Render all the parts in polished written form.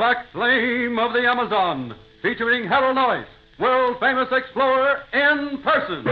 black flame of the Amazon, featuring Harold Noyes, world-famous explorer in person.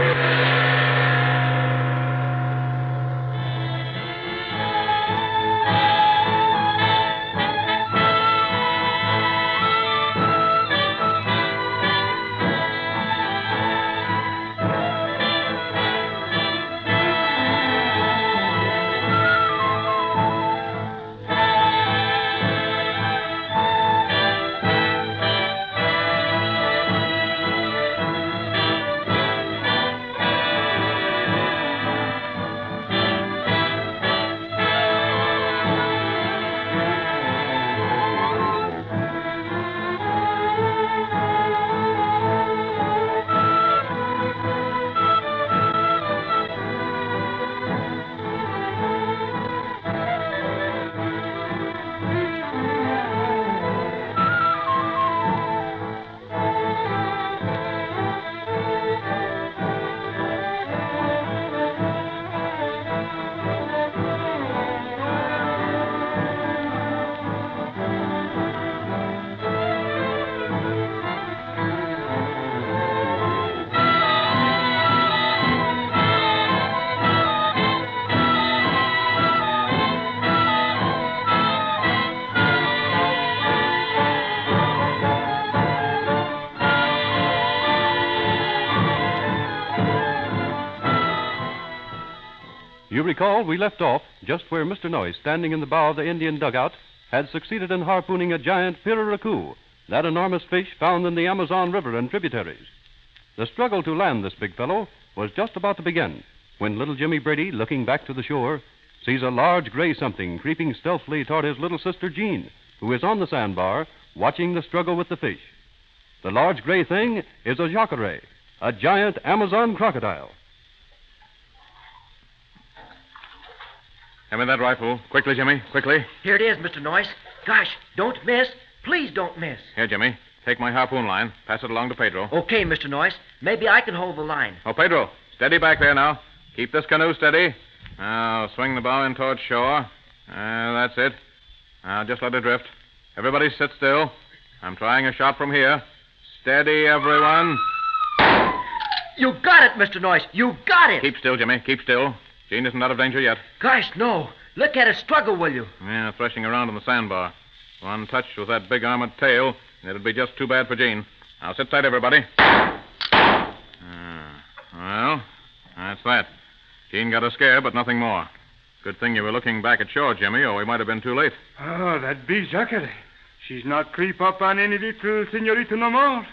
You recall we left off just where Mr. Noyes, standing in the bow of the Indian dugout, had succeeded in harpooning a giant piraracu, that enormous fish found in the Amazon River and tributaries. The struggle to land this big fellow was just about to begin when little Jimmy Brady, looking back to the shore, sees a large gray something creeping stealthily toward his little sister Jean, who is on the sandbar watching the struggle with the fish. The large gray thing is a jacare, a giant Amazon crocodile. Hand me that rifle. Quickly, Jimmy, quickly. Here it is, Mr. Noyes. Gosh, don't miss. Please don't miss. Here, Jimmy. Take my harpoon line. Pass it along to Pedro. Okay, Mr. Noyes. Maybe I can hold the line. Oh, Pedro, steady back there now. Keep this canoe steady. Now, swing the bow in towards shore. That's it. Now, just let it drift. Everybody sit still. I'm trying a shot from here. Steady, everyone. You got it, Mr. Noyes. You got it. Keep still, Jimmy. Keep still. Jean isn't out of danger yet. Gosh, no. Look at her struggle, will you? Yeah, threshing around on the sandbar. One touch with that big armored tail, and it'd be just too bad for Jean. Now, sit tight, everybody. Well, that's that. Jean got a scare, but nothing more. Good thing you were looking back at shore, Jimmy, or we might have been too late. Oh, that big jacare. She's not creep up on any little senorita no more.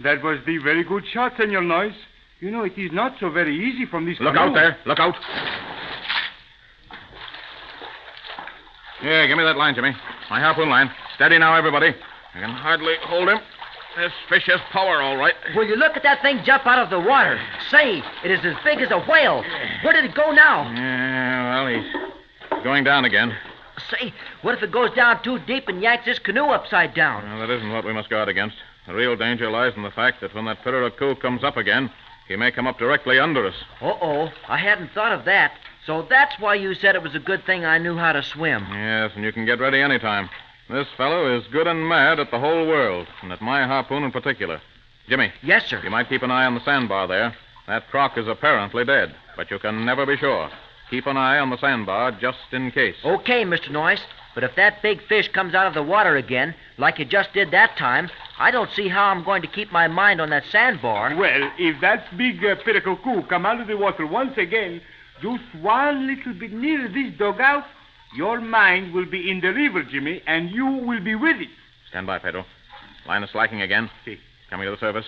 That was the very good shot, Senor Noyes. You know, it is not so very easy from this Look out there. Look out. Yeah, give me that line, Jimmy. My harpoon line. Steady now, everybody. I can hardly hold him. This fish has power, all right. Will you look at that thing jump out of the water? Say, it is as big as a whale. Where did it go now? Yeah, well, he's going down again. Say, what if it goes down too deep and yanks this canoe upside down? Well, that isn't what we must guard against. The real danger lies in the fact that when that piraracu comes up again, he may come up directly under us. Uh-oh, I hadn't thought of that. So that's why you said it was a good thing I knew how to swim. Yes, and you can get ready any time. This fellow is good and mad at the whole world, and at my harpoon in particular. Jimmy. Yes, sir. You might keep an eye on the sandbar there. That croc is apparently dead, but you can never be sure. Keep an eye on the sandbar just in case. Okay, Mr. Noyes. But if that big fish comes out of the water again, like it just did that time, I don't see how I'm going to keep my mind on that sandbar. Well, if that big piraracu come out of the water once again, just one little bit nearer this dugout, your mind will be in the river, Jimmy, and you will be with it. Stand by, Pedro. Line is slacking again. Si. Coming to the surface.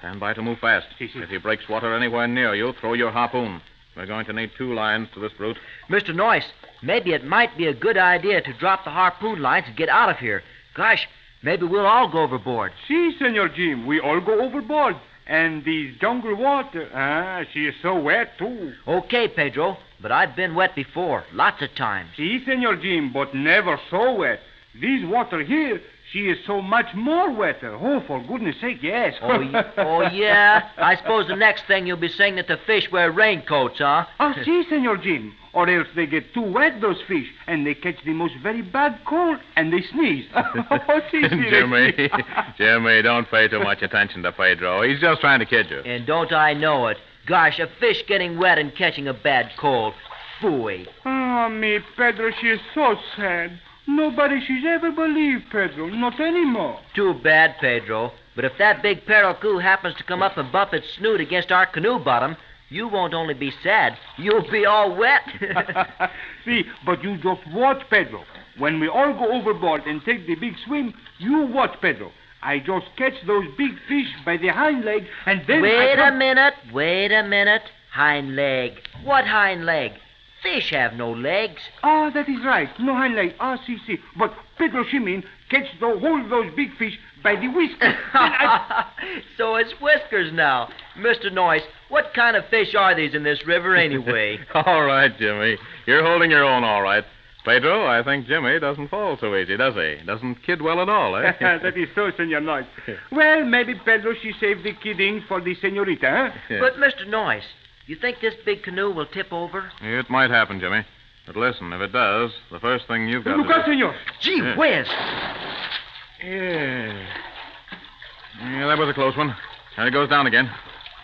Stand by to move fast. Si. If he breaks water anywhere near you, throw your harpoon. We're going to need 2 lines to this brute. Mr. Noyes, maybe it might be a good idea to drop the harpoon lines and get out of here. Gosh, maybe we'll all go overboard. Si, Senor Jim, we all go overboard. And this jungle water, she is so wet, too. Okay, Pedro, but I've been wet before, lots of times. Si, Senor Jim, but never so wet. This water here, She is so much more wetter. Oh, for goodness sake, yes. Oh, yeah? I suppose the next thing you'll be saying that the fish wear raincoats, huh? Oh, si, Senor Jim. Or else they get too wet, those fish, and they catch the most very bad cold, and they sneeze. Oh, si, Jimmy, Jimmy, don't pay too much attention to Pedro. He's just trying to kid you. And don't I know it? Gosh, a fish getting wet and catching a bad cold. Phooey. Oh, me, Pedro, she is so sad. Nobody she's ever believed, Pedro. Not anymore. Too bad, Pedro. But if that big paracoup happens to come up and bump its snoot against our canoe bottom, you won't only be sad, you'll be all wet. See, but you just watch, Pedro. When we all go overboard and take the big swim, you watch, Pedro. I just catch those big fish by the hind leg, and then Wait a minute. Hind leg. What hind leg? Fish have no legs. Ah, that is right. No hind leg. Ah, see. But Pedro, she mean, catch the whole of those big fish by the whiskers. So it's whiskers now. Mr. Noyce, what kind of fish are these in this river anyway? All right, Jimmy. You're holding your own all right. Pedro, I think Jimmy doesn't fall so easy, does he? Doesn't kid well at all, eh? That is so, Senor Noyce. Well, maybe Pedro, she saved the kidding for the senorita, huh? Yeah. But, Mr. Noyce, you think this big canoe will tip over? It might happen, Jimmy. But listen, if it does, the first thing you've got Look to out, do... senor. Gee whiz! Yeah, that was a close one. There it goes down again.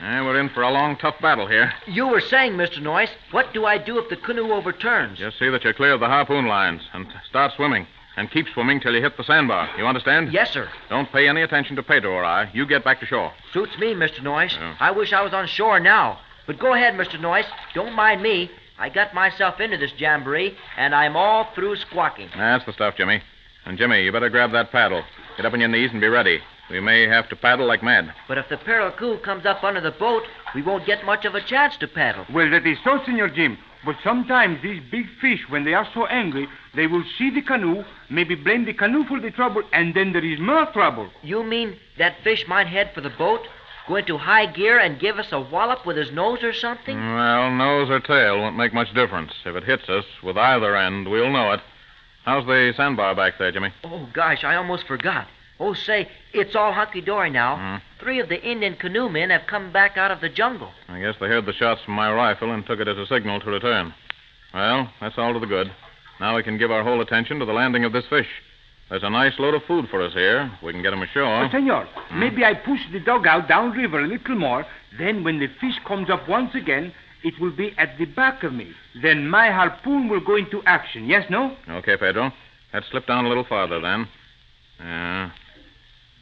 We're in for a long, tough battle here. You were saying, Mr. Noyce, what do I do if the canoe overturns? Just see that you're clear of the harpoon lines and start swimming. And keep swimming till you hit the sandbar. You understand? Yes, sir. Don't pay any attention to Pedro or I. You get back to shore. Suits me, Mr. Noyce. Yeah. I wish I was on shore now. But go ahead, Mr. Noyce. Don't mind me. I got myself into this jamboree, and I'm all through squawking. That's the stuff, Jimmy. And, Jimmy, you better grab that paddle. Get up on your knees and be ready. We may have to paddle like mad. But if the paracoup comes up under the boat, we won't get much of a chance to paddle. Well, that is so, Senor Jim. But sometimes these big fish, when they are so angry, they will see the canoe, maybe blame the canoe for the trouble, and then there is more trouble. You mean that fish might head for the boat, go into high gear, and give us a wallop with his nose or something? Well, nose or tail won't make much difference. If it hits us with either end, we'll know it. How's the sandbar back there, Jimmy? Oh, gosh, I almost forgot. Oh, say, it's all hunky-dory now. 3 of the Indian canoe men have come back out of the jungle. I guess they heard the shots from my rifle and took it as a signal to return. Well, that's all to the good. Now we can give our whole attention to the landing of this fish. There's a nice load of food for us here. We can get them ashore. Senor, maybe I push the dugout downriver a little more. Then when the fish comes up once again, it will be at the back of me. Then my harpoon will go into action. Yes, no? Okay, Pedro. Let's slip down a little farther then.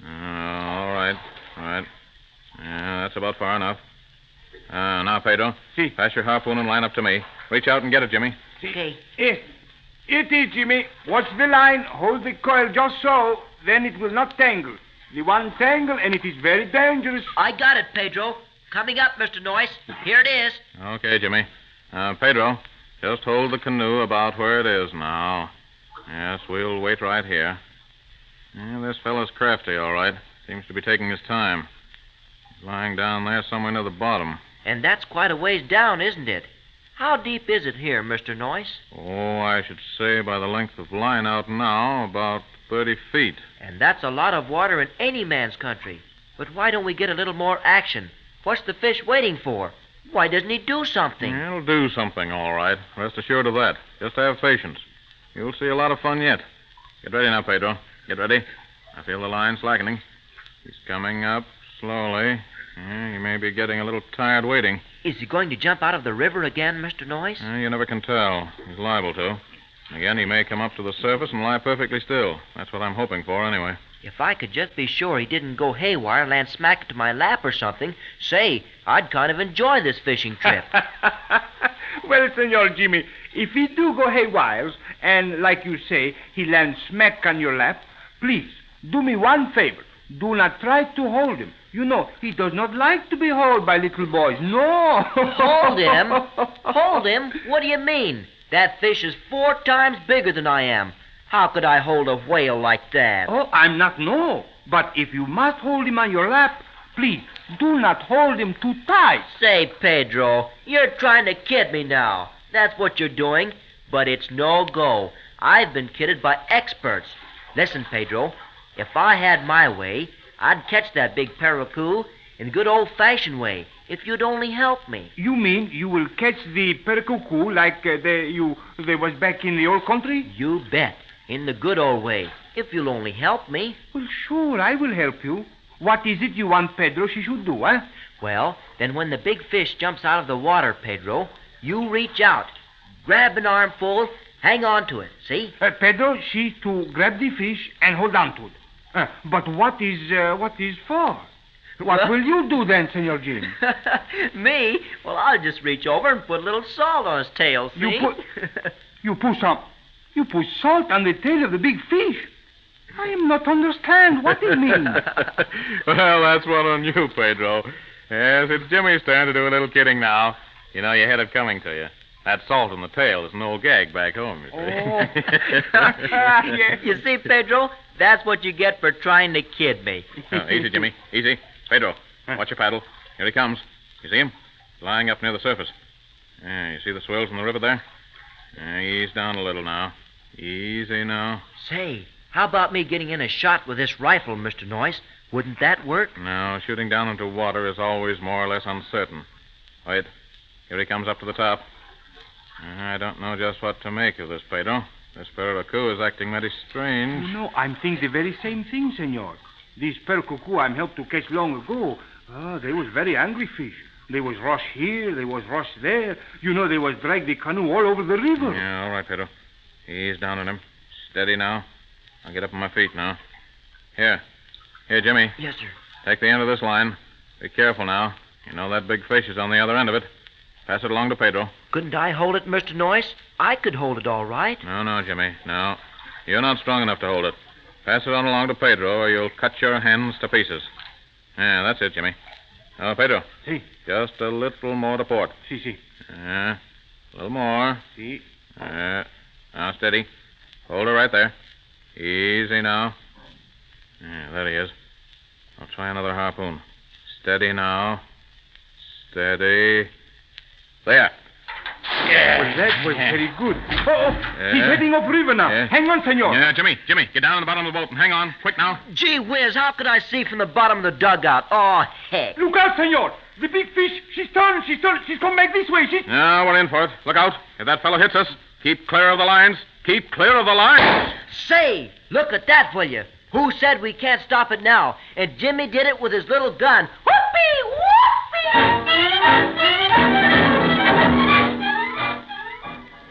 All right. That's about far enough. Now, Pedro. Si. Pass your harpoon and line up to me. Reach out and get it, Jimmy. Okay. It is, Jimmy. Watch the line. Hold the coil just so. Then it will not tangle. The one tangle, and it is very dangerous. I got it, Pedro. Coming up, Mr. Noyce. Here it is. Okay, Jimmy. Pedro, just hold the canoe about where it is now. Yes, we'll wait right here. Yeah, this fellow's crafty, all right. Seems to be taking his time. He's lying down there somewhere near the bottom. And that's quite a ways down, isn't it? How deep is it here, Mr. Noyce? Oh, I should say by the length of line out now, about 30 feet. And that's a lot of water in any man's country. But why don't we get a little more action? What's the fish waiting for? Why doesn't he do something? He'll do something, all right. Rest assured of that. Just have patience. You'll see a lot of fun yet. Get ready now, Pedro. Get ready. I feel the line slackening. He's coming up slowly. Yeah, you may be getting a little tired waiting. Is he going to jump out of the river again, Mr. Noyce? You never can tell. He's liable to. Again, he may come up to the surface and lie perfectly still. That's what I'm hoping for, anyway. If I could just be sure he didn't go haywire and land smack into my lap or something, say, I'd kind of enjoy this fishing trip. Well, Senor Jimmy, if he do go haywire, and like you say, he lands smack on your lap, please, do me one favor. Do not try to hold him. You know, he does not like to be held by little boys. No. Hold him? Hold him? What do you mean? That fish is 4 times bigger than I am. How could I hold a whale like that? Oh, I'm not, no. But if you must hold him on your lap, please, do not hold him too tight. Say, Pedro, you're trying to kid me now. That's what you're doing. But it's no go. I've been kidded by experts. Listen, Pedro, If I had my way, I'd catch that big pericoo in a good old-fashioned way, if you'd only help me. You mean you will catch the pericoo like they was back in the old country? You bet. In the good old way, if you'll only help me. Well, sure, I will help you. What is it you want Pedro she should do, huh? Well, then when the big fish jumps out of the water, Pedro, you reach out, grab an armful, hang on to it, see? Pedro, she to grab the fish and hold on to it. But what is for? What will you do then, Senor Jim? Me? Well, I'll just reach over and put a little salt on his tail, see? You put salt on the tail of the big fish. I am not understand what it means. Well, that's one on you, Pedro. Yes, it's Jimmy's turn to do a little kidding now. You know, you had it coming to you. That salt on the tail is an old gag back home, you see. Yes. You see, Pedro, that's what you get for trying to kid me. Oh, easy, Jimmy. Easy. Pedro, watch your paddle. Here he comes. You see him? Lying up near the surface. You see the swells in the river there? Ease down a little now. Easy now. Say, how about me getting in a shot with this rifle, Mr. Noyce? Wouldn't that work? No, shooting down into water is always more or less uncertain. Wait. Here he comes up to the top. I don't know just what to make of this, Pedro. This pericoo is acting mighty strange. You know, I'm thinking the very same thing, senor. These pericoo I'm helped to catch long ago, they was very angry fish. They was rush here, they was rush there. You know, they was drag the canoe all over the river. Yeah, all right, Pedro. Ease down on him. Steady now. I'll get up on my feet now. Here, Jimmy. Yes, sir. Take the end of this line. Be careful now. You know that big fish is on the other end of it. Pass it along to Pedro. Couldn't I hold it, Mr. Noyce? I could hold it all right. No, Jimmy. No. You're not strong enough to hold it. Pass it on along to Pedro, or you'll cut your hands to pieces. Yeah, that's it, Jimmy. Oh, Pedro. Si. Just a little more to port. Si. A little more. Si. Now, steady. Hold her right there. Easy now. Yeah, there he is. I'll try another harpoon. Steady now. Steady. There. Yeah. Well, that was very good. He's heading upriver now. Yeah. Hang on, senor. Yeah, Jimmy, get down on the bottom of the boat and hang on. Quick now. Gee whiz, how could I see from the bottom of the dugout? Oh, heck. Look out, senor. The big fish, she's turning. She's come back this way. Now, we're in for it. Look out. If that fellow hits us, keep clear of the lines. Keep clear of the lines. Say, look at that, will you? Who said we can't stop it now? And Jimmy did it with his little gun. Whoopee! Whoopee!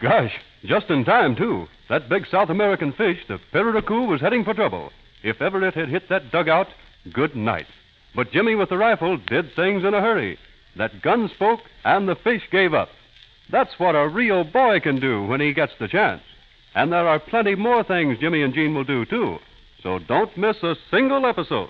Gosh, just in time, too. That big South American fish, the pericoo, was heading for trouble. If ever it had hit that dugout, good night. But Jimmy with the rifle did things in a hurry. That gun spoke, and the fish gave up. That's what a real boy can do when he gets the chance. And there are plenty more things Jimmy and Jean will do, too. So don't miss a single episode.